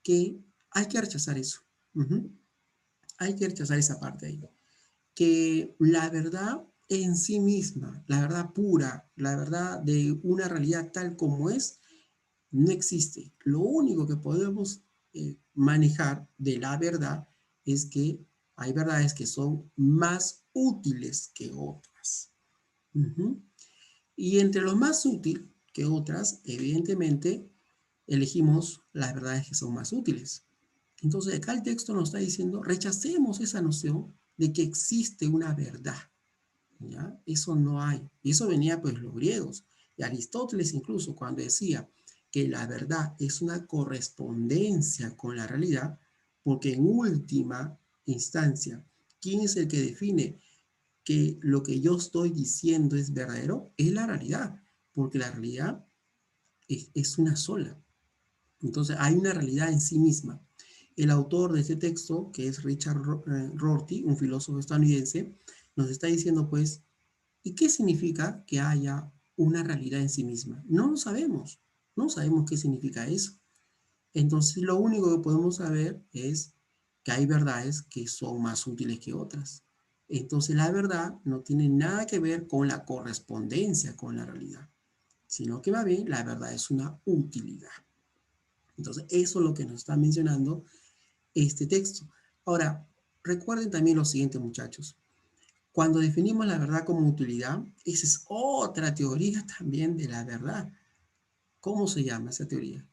que hay que rechazar eso. Hay que rechazar esa parte ahí. Que la verdad en sí misma, la verdad pura, la verdad de una realidad tal como es, no existe. Lo único que podemos manejar de la verdad es que hay verdades que son más útiles que otras. Y entre lo más útil que otras, evidentemente, elegimos las verdades que son más útiles. Entonces, acá el texto nos está diciendo, rechacemos esa noción de que existe una verdad. ¿Ya? Eso no hay. Y eso venía pues los griegos. Y Aristóteles incluso cuando decía que la verdad es una correspondencia con la realidad, porque en última instancia, ¿quién es el que define que lo que yo estoy diciendo es verdadero? Es la realidad, porque la realidad es una sola. Entonces hay una realidad en sí misma. El autor de este texto, que es Richard Rorty, un filósofo estadounidense, nos está diciendo pues, ¿y qué significa que haya una realidad en sí misma? No lo sabemos, no sabemos qué significa eso. Entonces lo único que podemos saber es que hay verdades que son más útiles que otras. Entonces la verdad no tiene nada que ver con la correspondencia con la realidad, sino que va bien, la verdad es una utilidad. Entonces eso es lo que nos está mencionando este texto. Ahora, recuerden también lo siguiente, muchachos. Cuando definimos la verdad como utilidad, esa es otra teoría también de la verdad. ¿Cómo se llama esa teoría?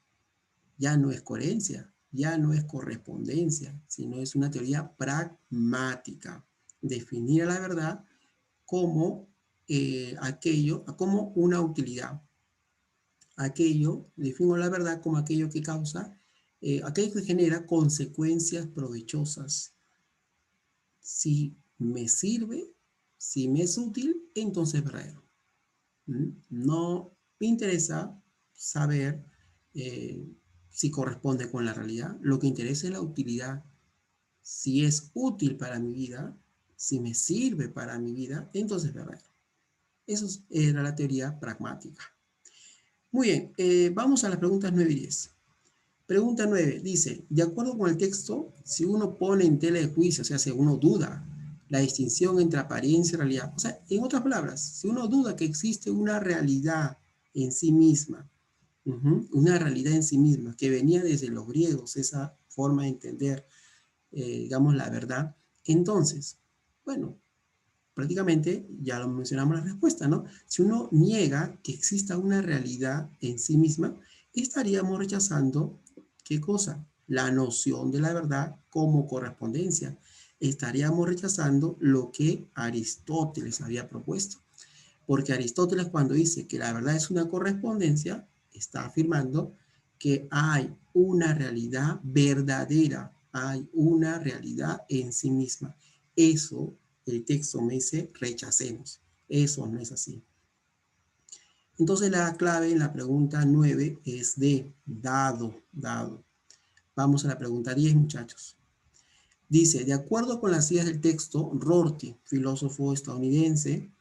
Ya no es coherencia, ya no es correspondencia, sino es una teoría pragmática. Definir a la verdad como como una utilidad. Defino la verdad como aquello que causa, aquello que genera consecuencias provechosas. Si me sirve, si me es útil, entonces es verdadero. No me interesa saber eh, si corresponde con la realidad. Lo que interesa es la utilidad. Si es útil para mi vida, si me sirve para mi vida, entonces es verdadero. Eso era la teoría pragmática. Muy bien, vamos a las preguntas 9 y 10. Pregunta 9 dice, de acuerdo con el texto, si uno pone en tela de juicio, o sea, si uno duda la distinción entre apariencia y realidad, o sea, en otras palabras, si uno duda que existe una realidad en sí misma, una realidad en sí misma, que venía desde los griegos, esa forma de entender, digamos, la verdad, entonces, bueno, prácticamente ya lo mencionamos la respuesta, ¿no? Si uno niega que exista una realidad en sí misma, estaríamos rechazando, ¿qué cosa? La noción de la verdad como correspondencia. Estaríamos rechazando lo que Aristóteles había propuesto. Porque Aristóteles cuando dice que la verdad es una correspondencia, está afirmando que hay una realidad verdadera, hay una realidad en sí misma. Eso, el texto me dice, rechacemos. Eso no es así. Entonces la clave en la pregunta 9 es D, dado, dado. Vamos a la pregunta 10, muchachos. Dice, de acuerdo con las ideas del texto, Rorty, filósofo estadounidense,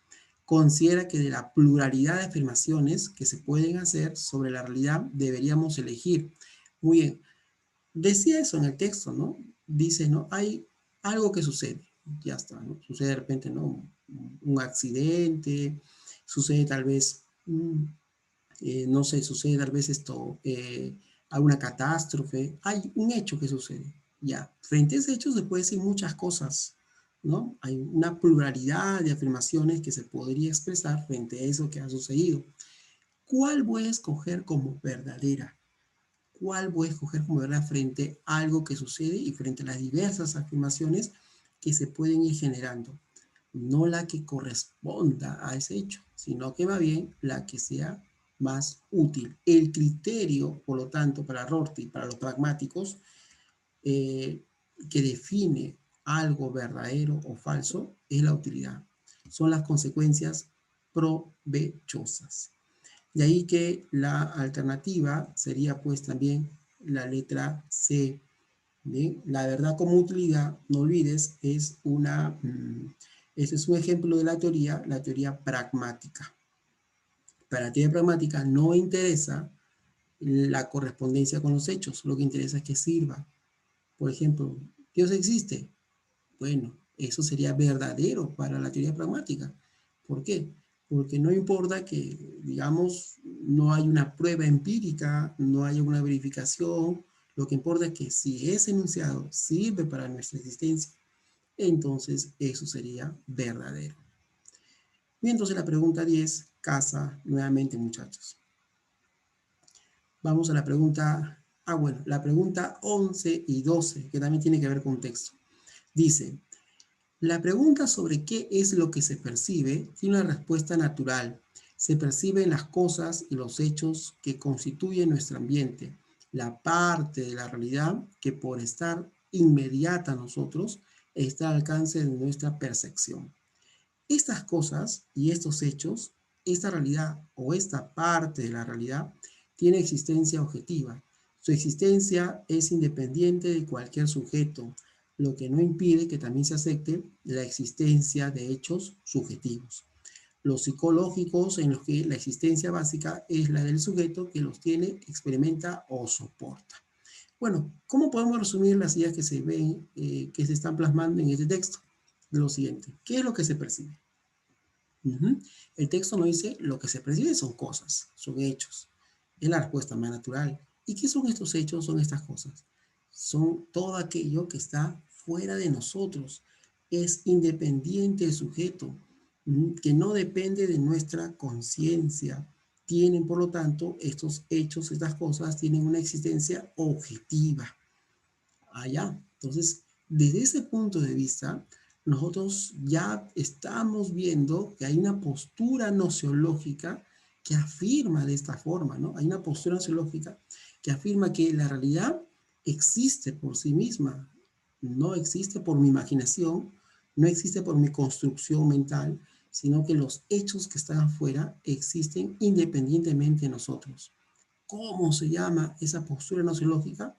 considera que de la pluralidad de afirmaciones que se pueden hacer sobre la realidad deberíamos elegir. Muy bien, decía eso en el texto, ¿no? Dice, ¿no? Hay algo que sucede, ya está, ¿no? Sucede de repente, ¿no? Un accidente, sucede tal vez, no sé, sucede tal vez esto, alguna catástrofe, hay un hecho que sucede, ya. Frente a ese hecho se puede decir muchas cosas, ¿no? Hay una pluralidad de afirmaciones que se podría expresar frente a eso que ha sucedido. ¿Cuál voy a escoger como verdadera? ¿Cuál voy a escoger como verdad frente a algo que sucede y frente a las diversas afirmaciones que se pueden ir generando? No la que corresponda a ese hecho, sino que va bien la que sea más útil. El criterio, por lo tanto, para Rorty, para los pragmáticos, eh, que define algo verdadero o falso es la utilidad. Son las consecuencias provechosas. De ahí que la alternativa sería pues también la letra C. ¿Bien? La verdad como utilidad, no olvides, es ese es un ejemplo de la teoría pragmática. Para la teoría pragmática no interesa la correspondencia con los hechos, lo que interesa es que sirva. Por ejemplo, ¿Dios existe? Bueno, eso sería verdadero para la teoría pragmática. ¿Por qué? Porque no importa que, digamos, no hay una prueba empírica, no haya una verificación, lo que importa es que si ese enunciado sirve para nuestra existencia, entonces eso sería verdadero. Bien, entonces la pregunta 10 casa nuevamente, muchachos. Vamos a la pregunta, bueno, la pregunta 11 y 12, que también tiene que ver con texto. Dice, la pregunta sobre qué es lo que se percibe tiene una respuesta natural. Se perciben las cosas y los hechos que constituyen nuestro ambiente, la parte de la realidad que por estar inmediata a nosotros está al alcance de nuestra percepción. Estas cosas y estos hechos, esta realidad o esta parte de la realidad, tiene existencia objetiva. Su existencia es independiente de cualquier sujeto, lo que no impide que también se acepte la existencia de hechos subjetivos. Los psicológicos en los que la existencia básica es la del sujeto que los tiene, experimenta o soporta. Bueno, ¿cómo podemos resumir las ideas que se ven, que se están plasmando en este texto? Lo siguiente, ¿qué es lo que se percibe? El texto no dice lo que se percibe son cosas, son hechos. Es la respuesta más natural. ¿Y qué son estos hechos? Son estas cosas. Son todo aquello que está fuera de nosotros. Es independiente del sujeto, que no depende de nuestra conciencia. Tienen, por lo tanto, estos hechos, estas cosas, tienen una existencia objetiva. Allá. Entonces, desde ese punto de vista, nosotros ya estamos viendo que hay una postura nociológica que afirma de esta forma, ¿no? Hay una postura nociológica que afirma que la realidad existe por sí misma, no existe por mi imaginación, no existe por mi construcción mental, sino que los hechos que están afuera existen independientemente de nosotros. ¿Cómo se llama esa postura nociológica?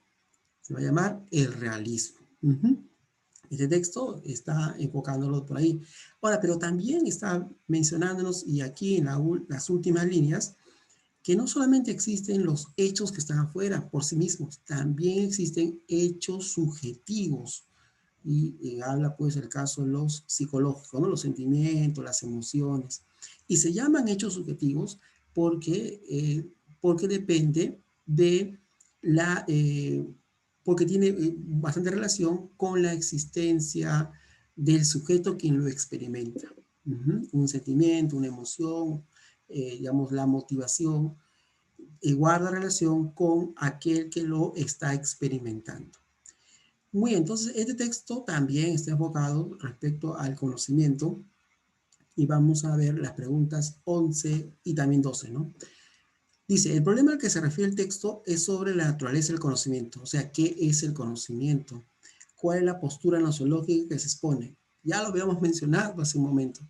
Se va a llamar el realismo. Este texto está enfocándolo por ahí. Ahora, pero también está mencionándonos, y aquí en las últimas líneas, que no solamente existen los hechos que están afuera por sí mismos, también existen hechos subjetivos. Y habla pues el caso de los psicológicos, ¿no? Los sentimientos, las emociones. Y se llaman hechos subjetivos porque depende de la, porque tiene bastante relación con la existencia del sujeto quien lo experimenta. Un sentimiento, una emoción, digamos, la motivación, guarda relación con aquel que lo está experimentando. Muy bien, entonces este texto también está enfocado respecto al conocimiento y vamos a ver las preguntas 11 y también 12, ¿no? Dice, el problema al que se refiere el texto es sobre la naturaleza del conocimiento, o sea, ¿qué es el conocimiento? ¿Cuál es la postura nosológica que se expone? Ya lo habíamos mencionado hace un momento.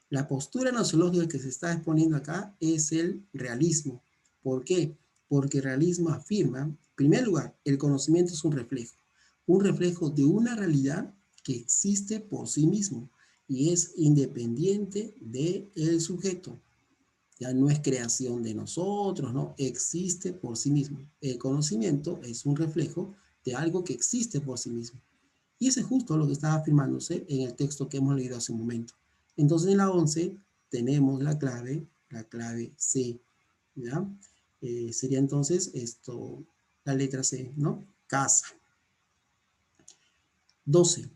La postura gnosiológica que se está exponiendo acá es el realismo. ¿Por qué? Porque el realismo afirma, en primer lugar, el conocimiento es un reflejo de una realidad que existe por sí mismo y es independiente del sujeto. Ya no es creación de nosotros, ¿no? Existe por sí mismo. El conocimiento es un reflejo de algo que existe por sí mismo. Y ese es justo lo que estaba afirmándose en el texto que hemos leído hace un momento. Entonces en la 11 tenemos la clave C, ¿ya? Sería entonces esto, la letra C, ¿no? Casa. 12.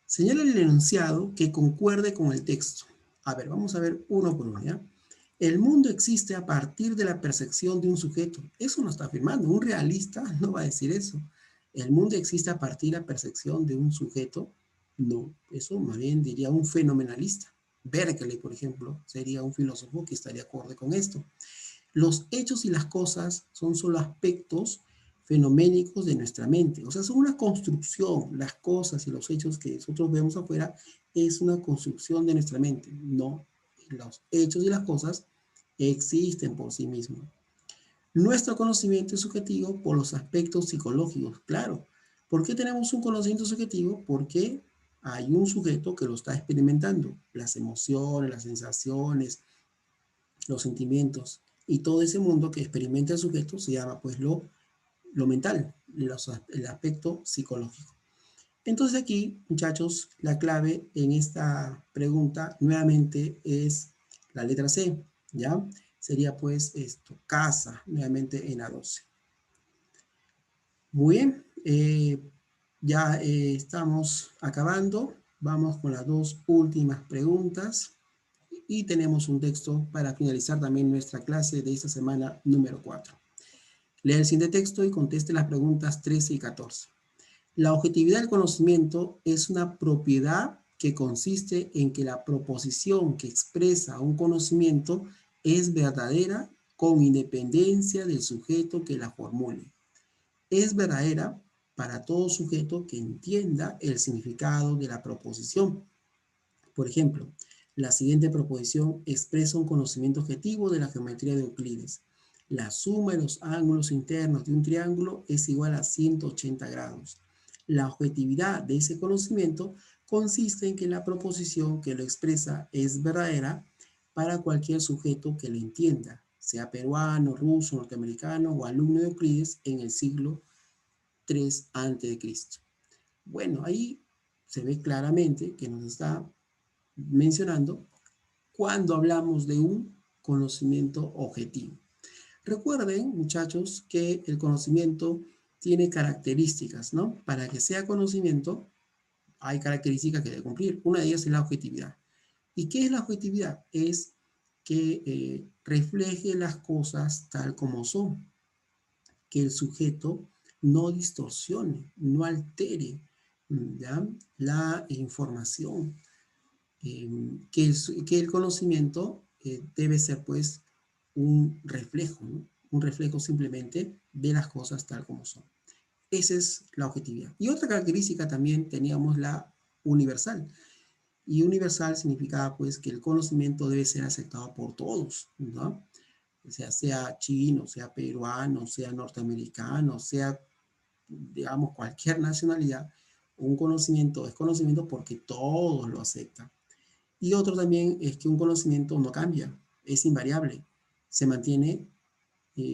Señala el enunciado que concuerde con el texto. A ver, vamos a ver uno por uno, ¿ya? El mundo existe a partir de la percepción de un sujeto. Eso no está afirmando. Un realista no va a decir eso. El mundo existe a partir de la percepción de un sujeto. No, eso más bien diría un fenomenalista. Berkeley, por ejemplo, sería un filósofo que estaría acorde con esto. Los hechos y las cosas son solo aspectos fenoménicos de nuestra mente. O sea, son una construcción. Las cosas y los hechos que nosotros vemos afuera es una construcción de nuestra mente. No, los hechos y las cosas existen por sí mismos. Nuestro conocimiento es subjetivo por los aspectos psicológicos, claro. ¿Por qué tenemos un conocimiento subjetivo? Porque hay un sujeto que lo está experimentando. Las emociones, las sensaciones, los sentimientos y todo ese mundo que experimenta el sujeto se llama pues lo mental, el aspecto psicológico. Entonces aquí, muchachos, la clave en esta pregunta nuevamente es la letra C, ¿ya? Sería pues esto, casa, nuevamente en la 12. Muy bien, ya estamos acabando. Vamos con las dos últimas preguntas y tenemos un texto para finalizar también nuestra clase de esta semana número 4. Lea el siguiente texto y conteste las preguntas 13 y 14. La objetividad del conocimiento es una propiedad que consiste en que la proposición que expresa un conocimiento es verdadera con independencia del sujeto que la formule. Es verdadera para todo sujeto que entienda el significado de la proposición. Por ejemplo, la siguiente proposición expresa un conocimiento objetivo de la geometría de Euclides. La suma de los ángulos internos de un triángulo es igual a 180 grados. La objetividad de ese conocimiento consiste en que la proposición que lo expresa es verdadera para cualquier sujeto que lo entienda, sea peruano, ruso, norteamericano o alumno de Euclides en el siglo III a.C. Bueno, ahí se ve claramente que nos está mencionando cuando hablamos de un conocimiento objetivo. Recuerden, muchachos, que el conocimiento tiene características, ¿no? Para que sea conocimiento, hay características que debe cumplir. Una de ellas es la objetividad. ¿Y qué es la objetividad? Es que refleje las cosas tal como son, que el sujeto no distorsione, no altere, ¿ya? La información, que el conocimiento debe ser pues un reflejo, ¿no? Un reflejo simplemente de las cosas tal como son. Esa es la objetividad. Y otra característica también teníamos la universal. Y universal significaba pues que el conocimiento debe ser aceptado por todos, ¿no? O sea chino, sea peruano, sea norteamericano, sea, digamos, cualquier nacionalidad, un conocimiento es conocimiento porque todos lo aceptan. Y otro también es que un conocimiento no cambia, es invariable, se mantiene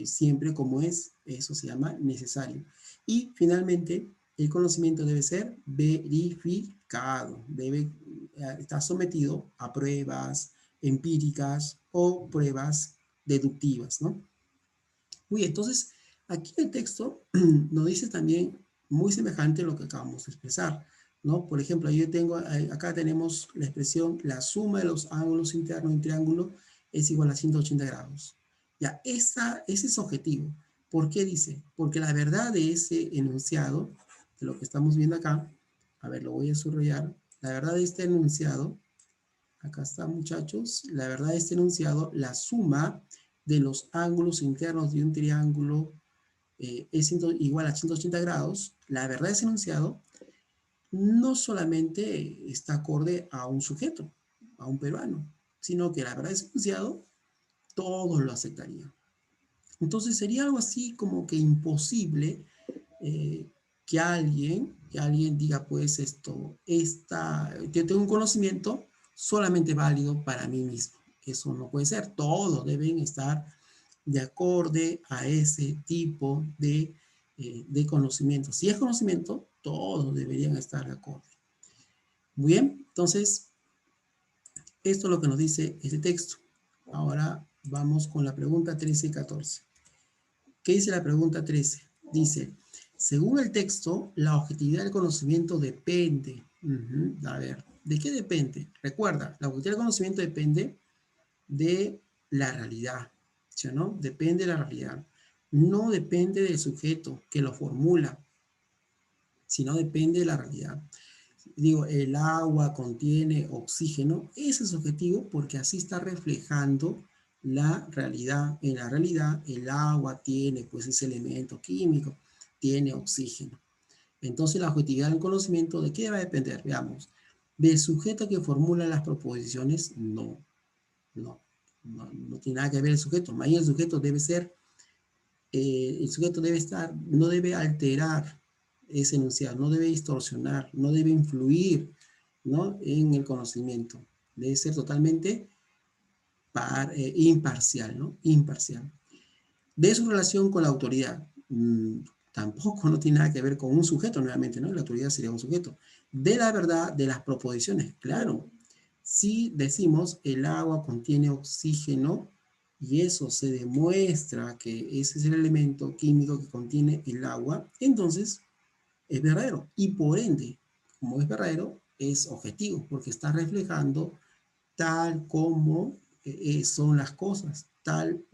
siempre como es, eso se llama necesario. Y finalmente, el conocimiento debe ser verificado, debe estar sometido a pruebas empíricas o pruebas deductivas, ¿no? Muy bien, entonces, aquí el texto nos dice también muy semejante a lo que acabamos de expresar, ¿no? Por ejemplo, yo tengo, acá tenemos la expresión, la suma de los ángulos internos de un triángulo es igual a 180 grados. Ya, ese es objetivo. ¿Por qué dice? Porque la verdad de ese enunciado, de lo que estamos viendo acá, a ver, lo voy a subrayar, la verdad de este enunciado, acá está, muchachos, la verdad de este enunciado, la suma de los ángulos internos de un triángulo es igual a 180 grados, la verdad de ese enunciado no solamente está acorde a un sujeto, a un peruano, sino que la verdad es enunciado, todos lo aceptarían. Entonces sería algo así como que imposible eh, que alguien diga, pues yo tengo un conocimiento solamente válido para mí mismo. Eso no puede ser. Todos deben estar de acorde a ese tipo de conocimiento. Si es conocimiento, todos deberían estar de acuerdo. Muy bien, entonces, esto es lo que nos dice este texto. Ahora vamos con la pregunta 13 y 14. ¿Qué dice la pregunta 13? Dice, según el texto, la objetividad del conocimiento depende. A ver, ¿de qué depende? Recuerda, la objetividad del conocimiento depende de la realidad, ¿sí o no? Depende de la realidad. No depende del sujeto que lo formula, sino depende de la realidad. Digo, el agua contiene oxígeno, ese es objetivo porque así está reflejando la realidad. En la realidad, el agua tiene pues ese elemento químico, tiene oxígeno. Entonces, la objetividad del conocimiento, ¿de qué va a depender? Veamos. ¿Del sujeto que formula las proposiciones? No, no, no tiene nada que ver el sujeto. Más bien el sujeto debe ser, el sujeto debe estar, no debe alterar ese enunciado, no debe distorsionar, no debe influir, ¿no? En el conocimiento. Debe ser totalmente imparcial, ¿no? Imparcial. De su relación con la autoridad, tampoco no tiene nada que ver con un sujeto nuevamente, ¿no? La autoridad sería un sujeto. De la verdad de las proposiciones, claro. Si decimos el agua contiene oxígeno y eso se demuestra que ese es el elemento químico que contiene el agua, entonces es verdadero. Y por ende, como es verdadero, es objetivo, porque está reflejando tal como son las cosas, tal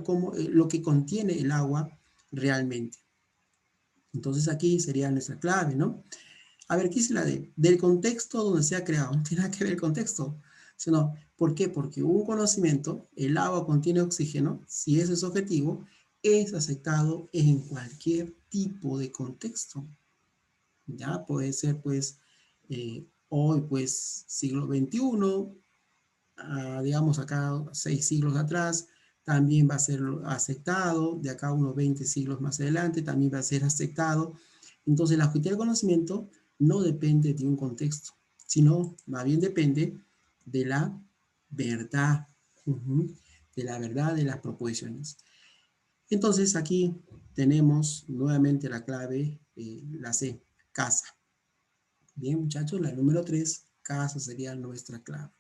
como lo que contiene el agua realmente. Entonces aquí sería nuestra clave, ¿no? A ver, ¿qué dice la D? Del contexto donde se ha creado. No tiene nada que ver el contexto. Sino, ¿por qué? Porque un conocimiento, el agua contiene oxígeno, si ese es objetivo, es aceptado en cualquier tipo de contexto. Ya puede ser, pues, hoy, pues, siglo XXI, digamos acá 6 siglos atrás, también va a ser aceptado, de acá unos 20 siglos más adelante, también va a ser aceptado. Entonces, la objetividad del conocimiento no depende de un contexto, sino más bien depende de la verdad, de la verdad de las proposiciones. Entonces, aquí tenemos nuevamente la clave, la C, casa. Bien, muchachos, la número 3, casa sería nuestra clave.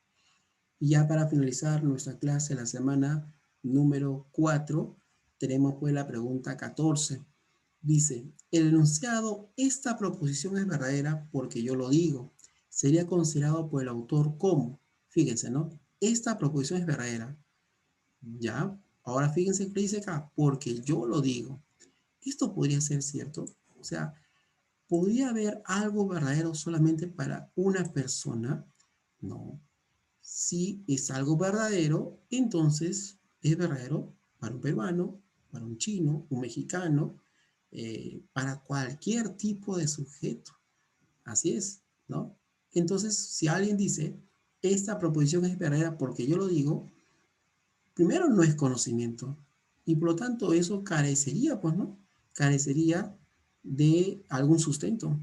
Y ya para finalizar nuestra clase la semana número 4, tenemos pues la pregunta 14. Dice, el enunciado, esta proposición es verdadera porque yo lo digo. Sería considerado por el autor como, fíjense, ¿no? Esta proposición es verdadera. Ya, ahora fíjense que dice acá, porque yo lo digo. Esto podría ser cierto. O sea, ¿podría haber algo verdadero solamente para una persona? No. Si es algo verdadero, entonces es verdadero para un peruano, para un chino, un mexicano, para cualquier tipo de sujeto. Así es, ¿no? Entonces, si alguien dice, esta proposición es verdadera porque yo lo digo, primero no es conocimiento y por lo tanto eso carecería, pues, ¿no? Carecería de algún sustento,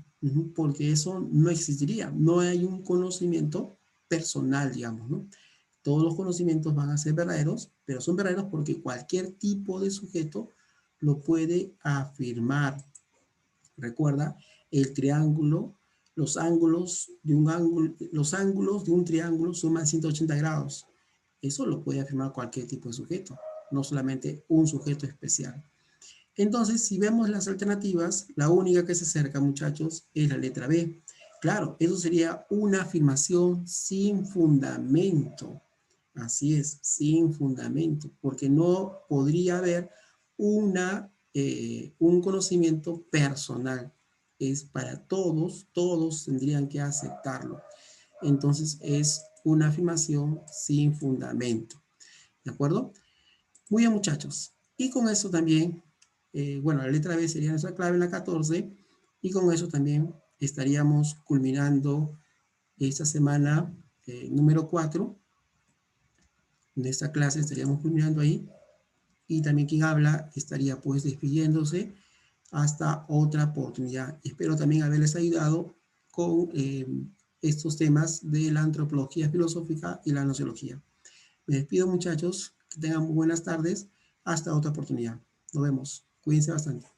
porque eso no existiría, no hay un conocimiento personal, digamos, ¿no? Todos los conocimientos van a ser verdaderos, pero son verdaderos porque cualquier tipo de sujeto lo puede afirmar. Recuerda, el triángulo, los ángulos de un triángulo suman 180 grados. Eso lo puede afirmar cualquier tipo de sujeto, no solamente un sujeto especial. Entonces, si vemos las alternativas, la única que se acerca, muchachos, es la letra B. Claro, eso sería una afirmación sin fundamento. Así es, sin fundamento, porque no podría haber un conocimiento personal. Es para todos, todos tendrían que aceptarlo. Entonces es una afirmación sin fundamento. ¿De acuerdo? Muy bien, muchachos. Y con eso también, bueno, la letra B sería nuestra clave en la 14. Y con eso también estaríamos culminando esta semana número 4. En esta clase estaríamos culminando ahí. Y también quien habla estaría pues despidiéndose hasta otra oportunidad. Espero también haberles ayudado con estos temas de la antropología filosófica y la nociología. Me despido, muchachos. Que tengan muy buenas tardes. Hasta otra oportunidad. Nos vemos. Cuídense bastante.